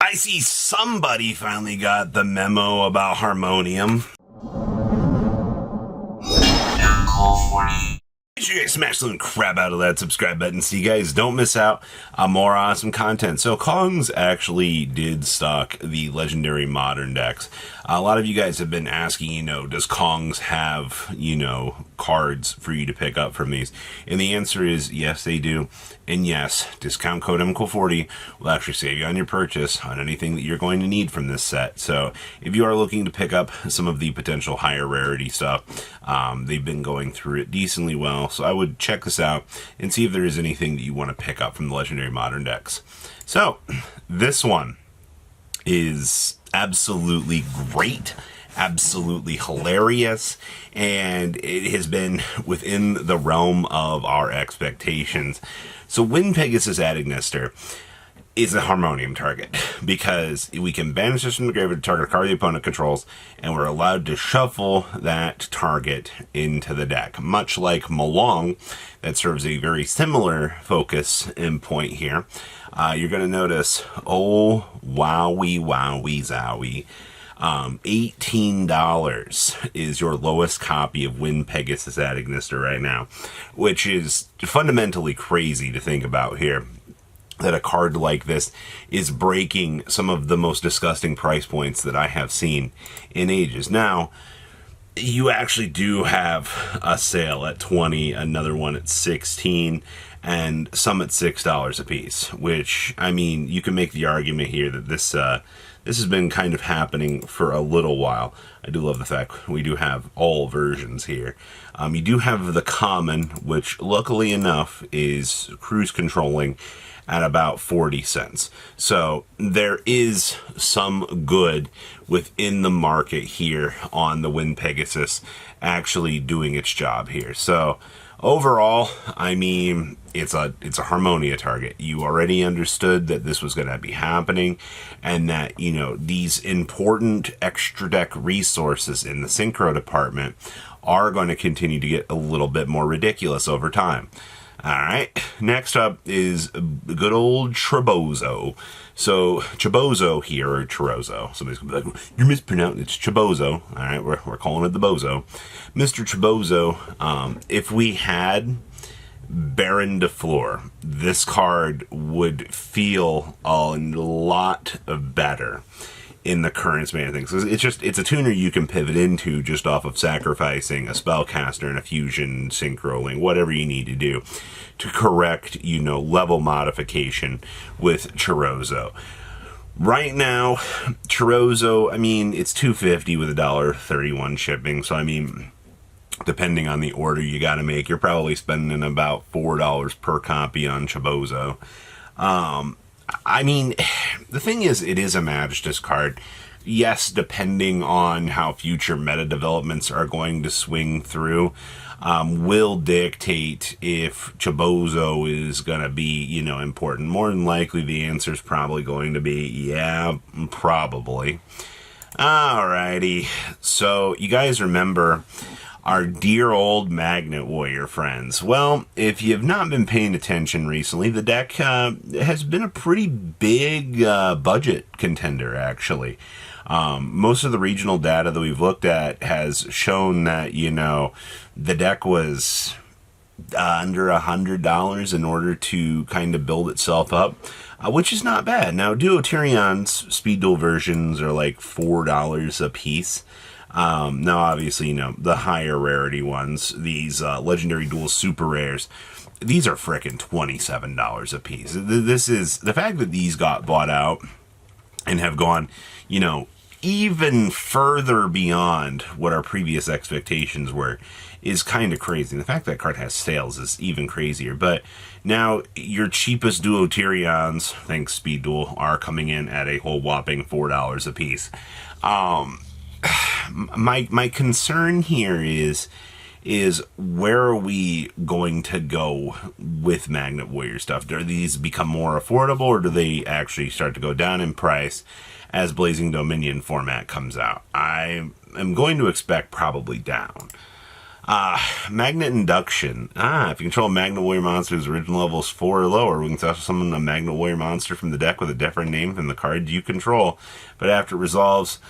I see somebody finally got the memo about harmonium. Make sure you guys smash the crap out of that subscribe button so you guys don't miss out on more awesome content. So Kongs actually did stock the legendary modern decks. A lot of you guys have been asking, does Kongs have, cards for you to pick up from these? And the answer is yes, they do. And yes, discount code MCO40 will actually save you on your purchase on anything that you're going to need from this set. So if you are looking to pick up some of the potential higher rarity stuff, they've been going through it decently well. So I would check this out and see if there is anything that you want to pick up from the legendary modern decks. So this one is absolutely great, absolutely hilarious, and it has been within the realm of our expectations. So when Pegasus Adagnister is a harmonium target, because we can banish this from the graveyard to target a card the opponent controls, and we're allowed to shuffle that target into the deck. Much like Malong, that serves a very similar focus and point here. You're going to notice, oh, wowie, wowie, zowie. $18 is your lowest copy of Win Pegasus Adagnister right now, which is fundamentally crazy to think about here. That a card like this is breaking some of the most disgusting price points that I have seen in ages. Now, you actually do have a sale at 20, another one at 16, and some at $6 a piece, which, I mean, you can make the argument here that this has been kind of happening for a little while. I do love the fact we do have all versions here. You do have the common, which luckily enough is cruise controlling at about 40 cents. So there is some good within the market here on the Win Pegasus actually doing its job here. So overall, I mean, it's a Harmonia target. You already understood that this was going to be happening, and that, these important extra deck resources in the Synchro department are going to continue to get a little bit more ridiculous over time. Alright, next up is good old Chorozo. So, Chorozo here, or Chorozo. Somebody's going to be like, you're mispronouncing, it's Chorozo. Alright, we're calling it the Bozo. Mr. Chorozo, if we had Baron de Fleur, this card would feel a lot better in the current span of things. It's a tuner you can pivot into just off of sacrificing a spellcaster and a fusion, synchroing, whatever you need to do to correct, level modification with Chorozo. Right now, Chorozo, I mean, it's $2.50 with $1.31 shipping, so I mean, depending on the order you got to make, you're probably spending about $4 per copy on Chorozo. I mean, the thing is, it is a Magistus card. Yes, depending on how future meta developments are going to swing through, will dictate if Chorozo is going to be, important. More than likely, the answer is probably going to be, yeah, probably. Alrighty, so you guys remember our dear old Magnet Warrior friends. Well, if you've not been paying attention recently, the deck has been a pretty big budget contender, actually. Most of the regional data that we've looked at has shown that, the deck was under $100 in order to kind of build itself up, which is not bad. Now, Duo Tyrion's speed duel versions are like $4 a piece. Now, obviously, the higher rarity ones, these legendary dual super rares, these are frickin' $27 a piece. This is the fact that these got bought out and have gone, even further beyond what our previous expectations were is kind of crazy. And the fact that card has sales is even crazier. But now your cheapest Duo Tyrions, thanks Speed Duel, are coming in at a whole whopping $4 a piece. My concern here is where are we going to go with Magnet Warrior stuff? Do these become more affordable, or do they actually start to go down in price as Blazing Dominion format comes out? I am going to expect probably down. Magnet Induction. If you control a Magnet Warrior monster whose original level is 4 or lower, we can special summon a Magnet Warrior monster from the deck with a different name than the card you control. But after it resolves,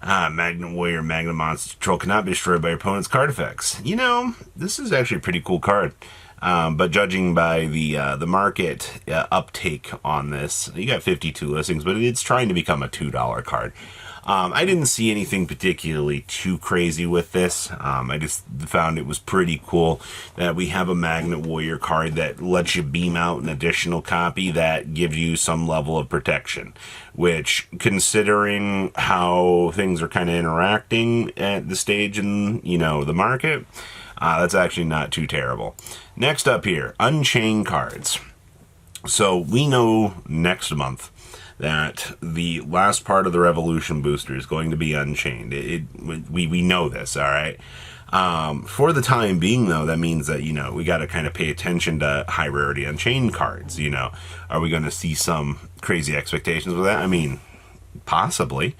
Magnet Warrior Magnet monster control cannot be destroyed by your opponent's card effects. You know, this is actually a pretty cool card. But judging by the market uptake on this, you got 52 listings, but it's trying to become a $2 card. I didn't see anything particularly too crazy with this. I just found it was pretty cool that we have a Magnet Warrior card that lets you beam out an additional copy that gives you some level of protection, which, considering how things are kind of interacting at the stage in, you know, the market, that's actually not too terrible. Next up here, Unchained cards. So we know next month that the last part of the Revolution booster is going to be Unchained. We know this, all right? For the time being, though, that means that, you know, we got to kind of pay attention to high rarity Unchained cards, you know. Are we going to see some crazy expectations with that? I mean, possibly.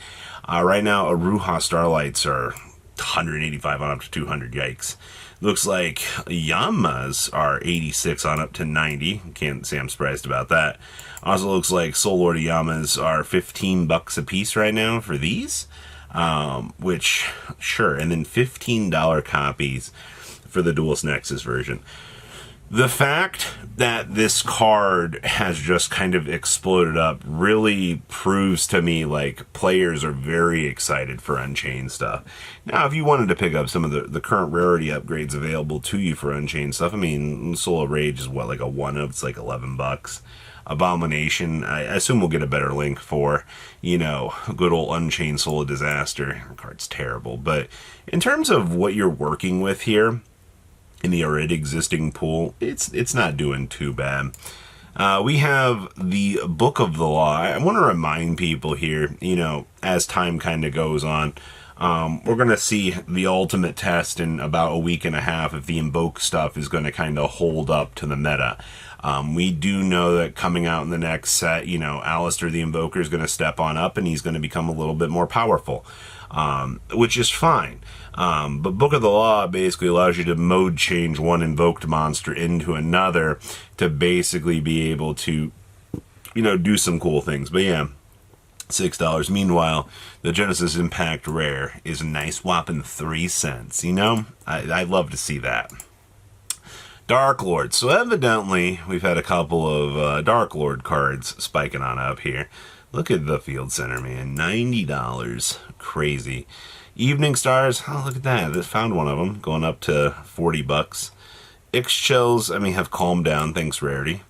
Right now, Aruha Starlights are 185 on up to 200, yikes. Looks like Yamas are 86 on up to 90. Can't say I'm surprised about that. Also looks like Soul Lord Yamas are $15 a piece right now for these. Which, sure, and then $15 copies for the Duelist Nexus version. The fact that this card has just kind of exploded up really proves to me like players are very excited for Unchained stuff. Now, if you wanted to pick up some of the current rarity upgrades available to you for Unchained stuff, I mean, Soul of Rage is what, like a 1-of, it's like $11. Abomination, I assume we'll get a better link for, you know, good old Unchained Soul of Disaster. The card's terrible, but in terms of what you're working with here, in the already existing pool, it's not doing too bad. We have the Book of the Law. I want to remind people here, you know, as time kind of goes on, we're going to see the ultimate test in about a week and a half if the Invoked stuff is going to kind of hold up to the meta. We do know that coming out in the next set, you know, Alistair the Invoker is going to step on up and he's going to become a little bit more powerful, which is fine. But Book of the Law basically allows you to mode change one invoked monster into another to basically be able to, you know, do some cool things. But yeah, $6. Meanwhile, the Genesis Impact Rare is a nice whopping 3 cents. You know, I'd love to see that. Darklord. So evidently, we've had a couple of Darklord cards spiking on up here. Look at the Field Center, man. $90. Crazy. Evening Stars, oh, look at that. I found one of them, going up to $40. Ix-Chills, I mean, have calmed down, thanks Rarity.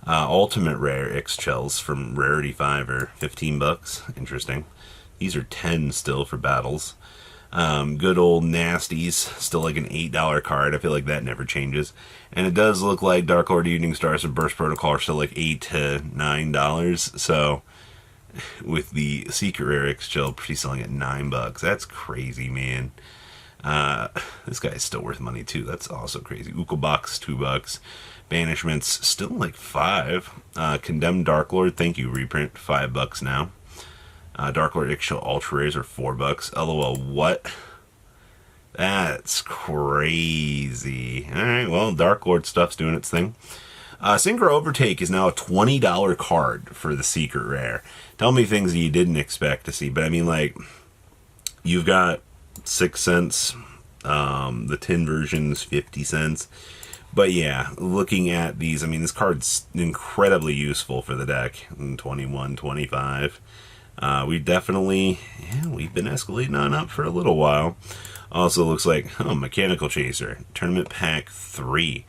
Ultimate Rare Ix-Chills from Rarity 5 are $15. Interesting. These are 10 still for battles. Good old Nasties, still like an $8 card. I feel like that never changes. And it does look like Darklord Evening Stars and Burst Protocol are still like $8 to $9. So, with the Secret Rare Ix-Chill selling at $9. That's crazy, man. This guy's still worth money too. That's also crazy. Box $2. Banishments still like $5. Condemned Darklord, thank you reprint, $5 now. Darklord Ix-Chill Ultra Rares are $4. LOL, what? That's crazy. Alright, well, Darklord stuff's doing its thing. Synchro Overtake is now a $20 card for the Secret Rare. Tell me things that you didn't expect to see. But I mean, like, you've got 6 cents. The tin version's 50 cents. But yeah, looking at these, I mean, this card's incredibly useful for the deck. 21, 25. We've been escalating on up for a little while. Also looks like, Mechanical Chaser. Tournament Pack 3.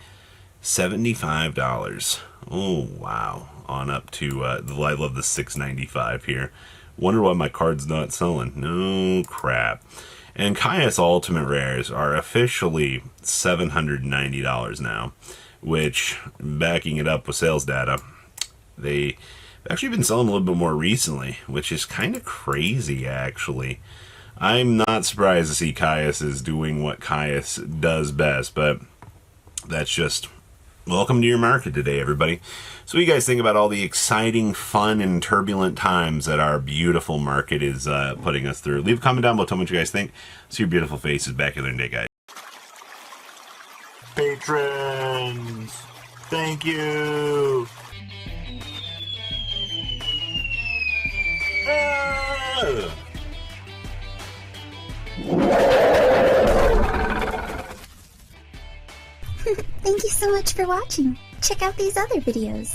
$75. Oh, wow. On up to, I love the $6.95 here. Wonder why my card's not selling. No crap. And Caius Ultimate Rares are officially $790 now, which, backing it up with sales data, they've actually been selling a little bit more recently, which is kind of crazy, actually. I'm not surprised to see Caius is doing what Caius does best, but that's just... Welcome to your market today, everybody. So what do you guys think about all the exciting, fun, and turbulent times that our beautiful market is putting us through? Leave a comment down below. Tell me what you guys think. See your beautiful faces back here in the day, guys. Patrons! Thank you! Thank you so much for watching. Check out these other videos.